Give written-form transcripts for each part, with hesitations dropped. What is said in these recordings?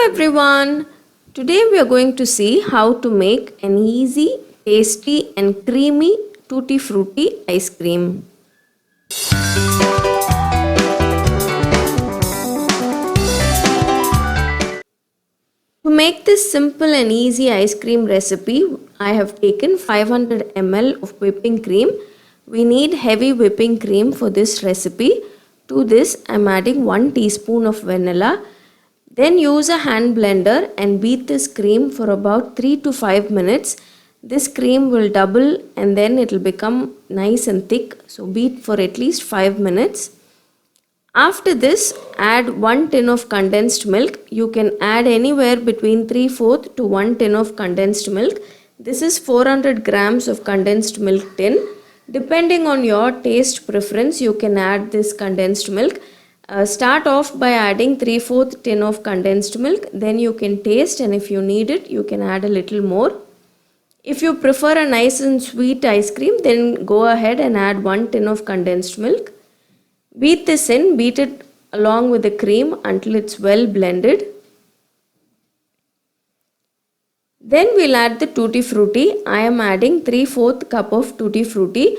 everyone! Today we are going to see how to make an easy, tasty and creamy Tutti Frutti ice cream. To make this simple and easy ice cream recipe, I have taken 500 ml of whipping cream. We need heavy whipping cream for this recipe. To this, I am adding 1 teaspoon of vanilla. Then use a hand blender and beat this cream for about 3 to 5 minutes. This cream will double and then it will become nice and thick. So beat for at least 5 minutes. After this, add 1 tin of condensed milk. You can add anywhere between 3/4 to 1 tin of condensed milk. This is 400 grams of condensed milk tin. Depending on your taste preference, you can add this condensed milk. Start off by adding 3/4 tin of condensed milk. Then you can taste, and if you need it, you can add a little more. If you prefer a nice and sweet ice cream, then go ahead and add 1 tin of condensed milk. Beat this in, beat it along with the cream until it's well blended. Then we'll add the Tutti Frutti. I am adding 3/4 cup of Tutti Frutti.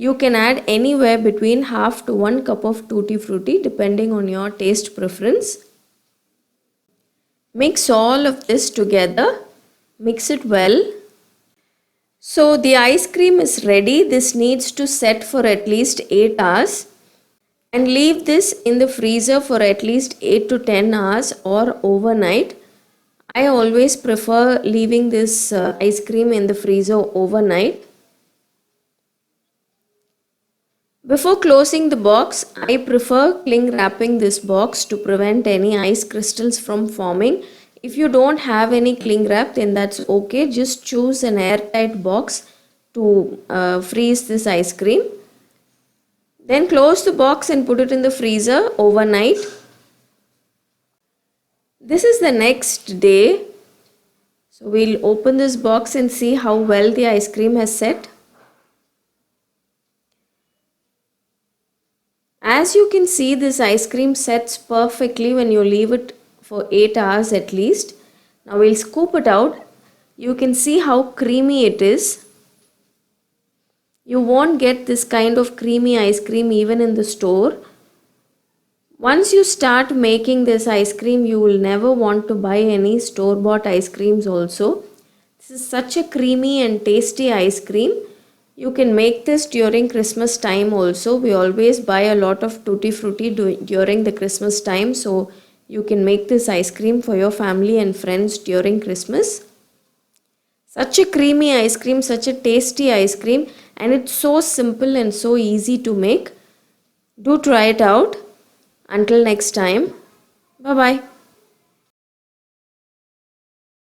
You can add anywhere between half to 1 cup of Tutti Frutti depending on your taste preference. Mix all of this together. Mix it well. So the ice cream is ready. This needs to set for at least 8 hours. And leave this in the freezer for at least 8 to 10 hours or overnight. I always prefer leaving this ice cream in the freezer overnight. Before closing the box, I prefer cling wrapping this box to prevent any ice crystals from forming. If you don't have any cling wrap, then that's okay. Just choose an airtight box to freeze this ice cream. Then close the box and put it in the freezer overnight. This is the next day. So we'll open this box and see how well the ice cream has set. As you can see, this ice cream sets perfectly when you leave it for 8 hours at least. Now we'll scoop it out. You can see how creamy it is. You won't get this kind of creamy ice cream even in the store. Once you start making this ice cream, you will never want to buy any store-bought ice creams also. This is such a creamy and tasty ice cream. You can make this during Christmas time also. We always buy a lot of Tutti Frutti during the Christmas time. So you can make this ice cream for your family and friends during Christmas. Such a creamy ice cream, such a tasty ice cream, and it's so simple and so easy to make. Do try it out. Until next time, bye-bye.